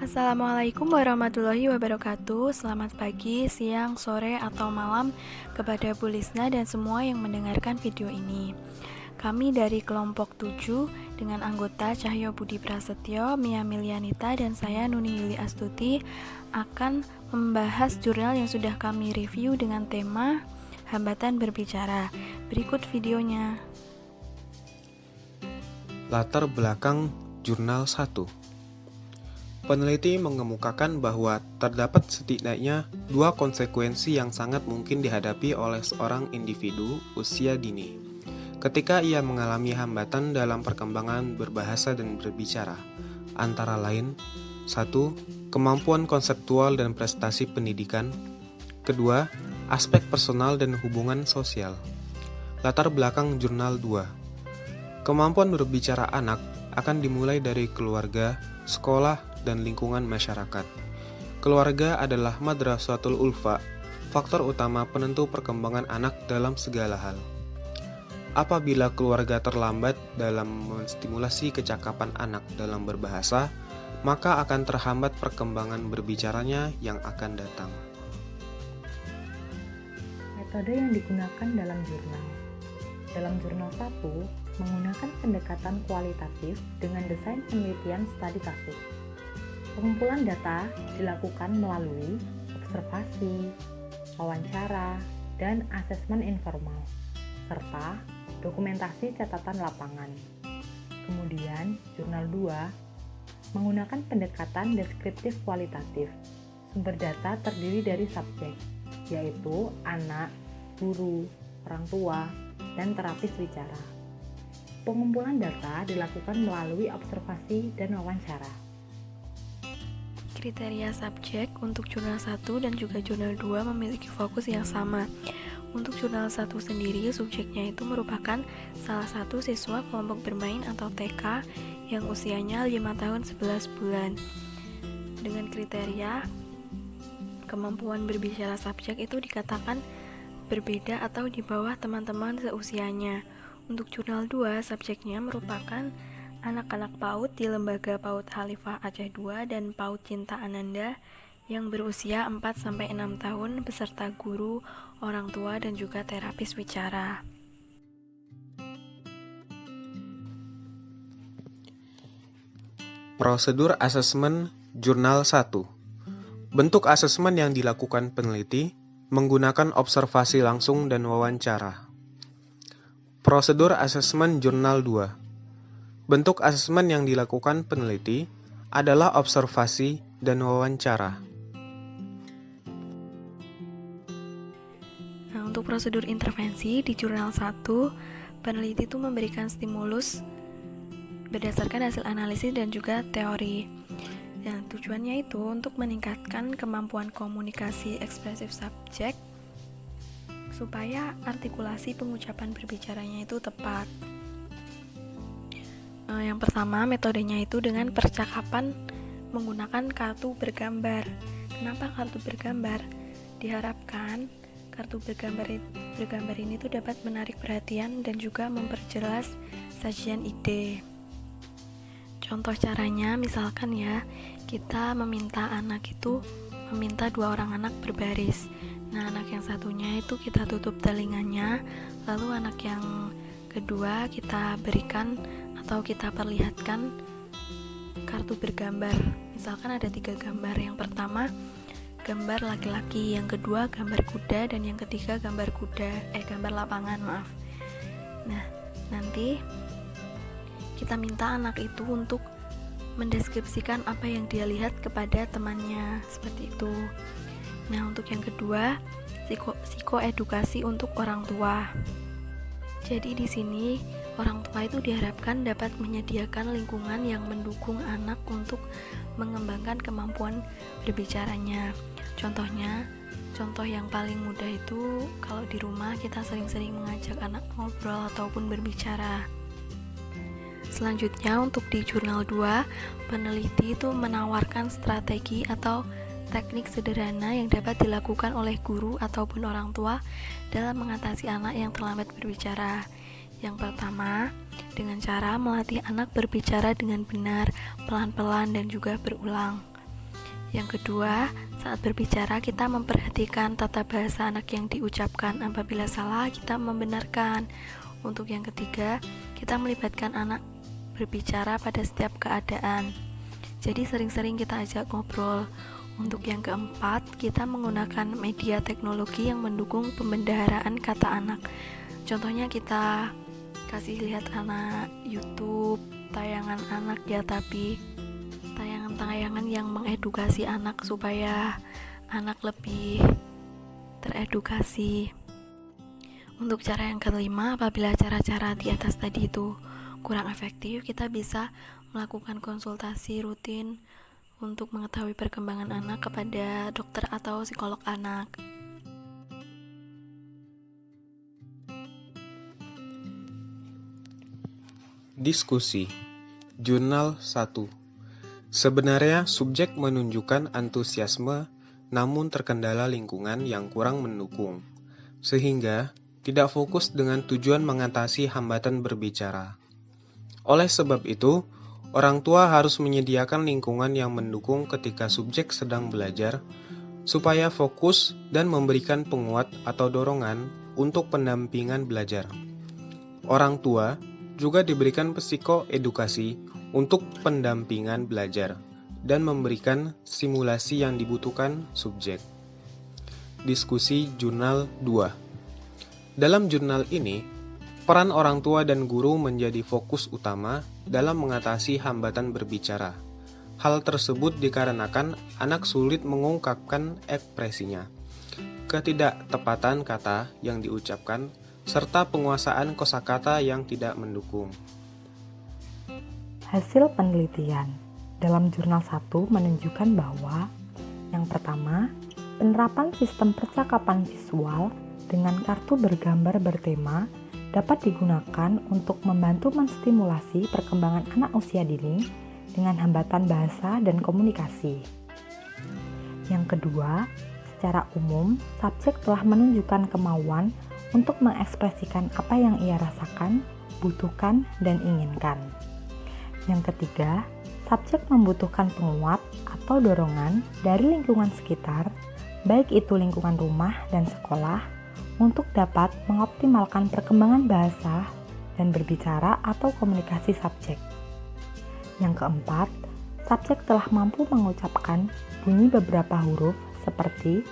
Assalamualaikum warahmatullahi wabarakatuh. Selamat pagi, siang, sore, atau malam kepada Bu Lisna dan semua yang mendengarkan video ini. Kami dari kelompok 7 dengan anggota Cahyo Budi Prasetyo, Mia Milianita, dan saya Nuni Yuli Astuti akan membahas jurnal yang sudah kami review dengan tema Hambatan Berbicara. Berikut videonya. Latar belakang Jurnal 1. Peneliti mengemukakan bahwa terdapat setidaknya dua konsekuensi yang sangat mungkin dihadapi oleh seorang individu usia dini ketika ia mengalami hambatan dalam perkembangan berbahasa dan berbicara, antara lain: 1. Kemampuan konseptual dan prestasi pendidikan. 2. Aspek personal dan hubungan sosial. Latar belakang Jurnal 2. Kemampuan berbicara anak akan dimulai dari keluarga, sekolah, dan lingkungan masyarakat. Keluarga adalah madrasatul ulfa, faktor utama penentu perkembangan anak dalam segala hal. Apabila keluarga terlambat dalam menstimulasi kecakapan anak dalam berbahasa, maka akan terhambat perkembangan berbicaranya yang akan datang. Metode yang digunakan dalam jurnal. Dalam jurnal 1, menggunakan pendekatan kualitatif dengan desain penelitian studi kasus. Pengumpulan data dilakukan melalui observasi, wawancara, dan asesmen informal, serta dokumentasi catatan lapangan. Kemudian, jurnal 2 menggunakan pendekatan deskriptif kualitatif. Sumber data terdiri dari subjek, yaitu anak, guru, orang tua, dan terapis bicara. Pengumpulan data dilakukan melalui observasi dan wawancara. Kriteria subjek untuk jurnal 1 dan juga jurnal 2 memiliki fokus yang sama. Untuk jurnal 1 sendiri, subjeknya itu merupakan salah satu siswa kelompok bermain atau TK yang usianya 5 tahun 11 bulan. Dengan kriteria kemampuan berbicara subjek itu dikatakan berbeda atau di bawah teman-teman seusianya. Untuk jurnal 2, subjeknya merupakan anak-anak PAUD di Lembaga PAUD Khalifah Aceh II dan PAUD Cinta Ananda yang berusia 4-6 tahun beserta guru, orang tua, dan juga terapis bicara. Prosedur asesmen Jurnal 1. Bentuk asesmen yang dilakukan peneliti menggunakan observasi langsung dan wawancara. Prosedur asesmen Jurnal 2. Bentuk asesmen yang dilakukan peneliti adalah observasi dan wawancara. Nah, untuk prosedur intervensi di jurnal 1, peneliti itu memberikan stimulus berdasarkan hasil analisis dan juga teori. Dan tujuannya itu untuk meningkatkan kemampuan komunikasi ekspresif subjek supaya artikulasi pengucapan berbicaranya itu tepat. Yang pertama, metodenya itu dengan percakapan menggunakan kartu bergambar. Kenapa kartu bergambar? Diharapkan kartu bergambar ini tuh dapat menarik perhatian dan juga memperjelas sajian ide. Contoh caranya, misalkan ya, kita meminta dua orang anak berbaris. Nah, anak yang satunya itu kita tutup telinganya, lalu anak yang kedua kita berikan atau kita perlihatkan kartu bergambar. Misalkan ada 3 gambar. Yang pertama gambar laki-laki, yang kedua gambar kuda, dan yang ketiga gambar lapangan, maaf. Nah, nanti kita minta anak itu untuk mendeskripsikan apa yang dia lihat kepada temannya, seperti itu. Nah, untuk yang kedua, psikoedukasi untuk orang tua. Jadi di sini orang tua itu diharapkan dapat menyediakan lingkungan yang mendukung anak untuk mengembangkan kemampuan berbicaranya. Contoh yang paling mudah itu kalau di rumah kita sering-sering mengajak anak ngobrol ataupun berbicara. Selanjutnya, untuk di jurnal 2, peneliti itu menawarkan strategi atau teknik sederhana yang dapat dilakukan oleh guru ataupun orang tua dalam mengatasi anak yang terlambat berbicara. Yang pertama, dengan cara melatih anak berbicara dengan benar, pelan-pelan, dan juga berulang. Yang kedua, saat berbicara kita memperhatikan tata bahasa anak yang diucapkan. Apabila salah, kita membenarkan. Untuk yang ketiga, kita melibatkan anak berbicara pada setiap keadaan. Jadi sering-sering kita ajak ngobrol. Untuk yang keempat, kita menggunakan media teknologi yang mendukung pembendaharaan kata anak. Contohnya kita kasih lihat anak YouTube, tayangan anak ya, tapi tayangan-tayangan yang mengedukasi anak supaya anak lebih teredukasi. Untuk cara yang kelima, apabila cara-cara di atas tadi itu kurang efektif, kita bisa melakukan konsultasi rutin untuk mengetahui perkembangan anak kepada dokter atau psikolog anak. Diskusi. Jurnal 1. Sebenarnya subjek menunjukkan antusiasme namun terkendala lingkungan yang kurang mendukung, sehingga tidak fokus dengan tujuan mengatasi hambatan berbicara. Oleh sebab itu, orang tua harus menyediakan lingkungan yang mendukung ketika subjek sedang belajar, supaya fokus dan memberikan penguat atau dorongan untuk pendampingan belajar. Orang tua juga diberikan psikoedukasi untuk pendampingan belajar dan memberikan simulasi yang dibutuhkan subjek. Diskusi jurnal 2. Dalam jurnal ini, peran orang tua dan guru menjadi fokus utama dalam mengatasi hambatan berbicara. Hal tersebut dikarenakan anak sulit mengungkapkan ekspresinya, ketidaktepatan kata yang diucapkan, serta penguasaan kosakata yang tidak mendukung. Hasil penelitian dalam jurnal 1 menunjukkan bahwa yang pertama, penerapan sistem percakapan visual dengan kartu bergambar bertema dapat digunakan untuk membantu menstimulasi perkembangan anak usia dini dengan hambatan bahasa dan komunikasi. Yang kedua, secara umum, subjek telah menunjukkan kemauan untuk mengekspresikan apa yang ia rasakan, butuhkan, dan inginkan. Yang ketiga, subjek membutuhkan penguat atau dorongan dari lingkungan sekitar, baik itu lingkungan rumah dan sekolah, untuk dapat mengoptimalkan perkembangan bahasa dan berbicara atau komunikasi subjek. Yang keempat, subjek telah mampu mengucapkan bunyi beberapa huruf seperti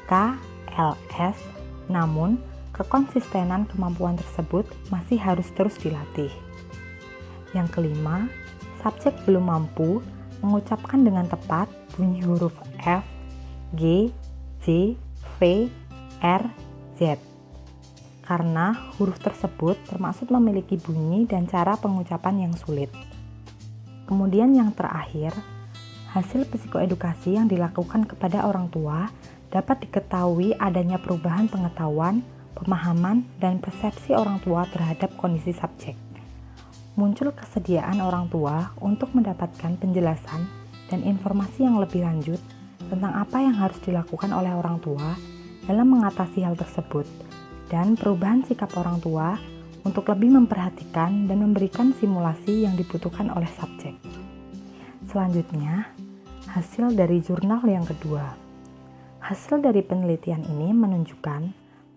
K, L, S, namun kekonsistenan kemampuan tersebut masih harus terus dilatih. Yang kelima, subjek belum mampu mengucapkan dengan tepat bunyi huruf F, G, J, V, R, Z. Karena huruf tersebut termaksud memiliki bunyi dan cara pengucapan yang sulit. Kemudian yang terakhir, hasil psikoedukasi yang dilakukan kepada orang tua dapat diketahui adanya perubahan pengetahuan, pemahaman, dan persepsi orang tua terhadap kondisi subjek. Muncul kesediaan orang tua untuk mendapatkan penjelasan dan informasi yang lebih lanjut tentang apa yang harus dilakukan oleh orang tua dalam mengatasi hal tersebut, dan perubahan sikap orang tua untuk lebih memperhatikan dan memberikan simulasi yang dibutuhkan oleh subjek. Selanjutnya, hasil dari jurnal yang kedua. Hasil dari penelitian ini menunjukkan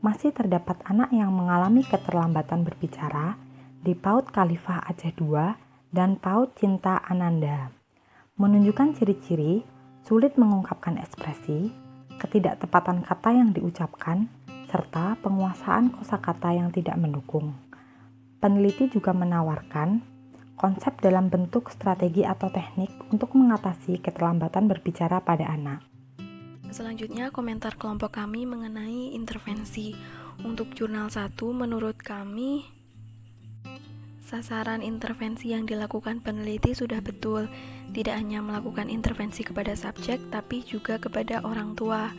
masih terdapat anak yang mengalami keterlambatan berbicara di PAUD Khalifah Aceh II dan PAUD Cinta Ananda, menunjukkan ciri-ciri sulit mengungkapkan ekspresi, ketidaktepatan kata yang diucapkan, serta penguasaan kosakata yang tidak mendukung. Peneliti juga menawarkan konsep dalam bentuk strategi atau teknik untuk mengatasi keterlambatan berbicara pada anak. Selanjutnya, komentar kelompok kami mengenai intervensi. Untuk jurnal 1, menurut kami, sasaran intervensi yang dilakukan peneliti sudah betul, tidak hanya melakukan intervensi kepada subjek, tapi juga kepada orang tua.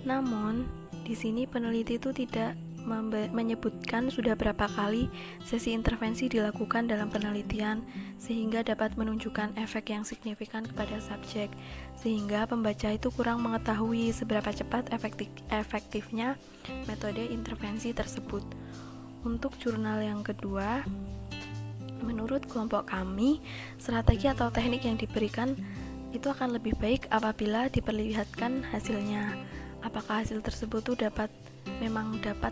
Namun, di sini peneliti itu tidak menyebutkan sudah berapa kali sesi intervensi dilakukan dalam penelitian, sehingga dapat menunjukkan efek yang signifikan kepada subjek, sehingga pembaca itu kurang mengetahui seberapa cepat efektifnya metode intervensi tersebut. Untuk jurnal yang kedua, menurut kelompok kami, strategi atau teknik yang diberikan itu akan lebih baik apabila diperlihatkan hasilnya. Apakah hasil tersebut tuh memang dapat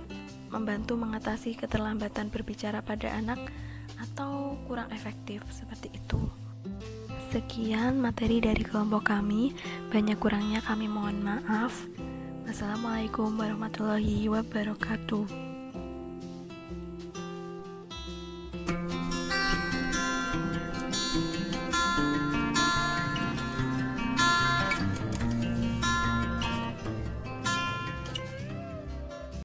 membantu mengatasi keterlambatan berbicara pada anak atau kurang efektif, seperti itu. Sekian materi dari kelompok kami, banyak kurangnya kami mohon maaf. Wassalamualaikum warahmatullahi wabarakatuh.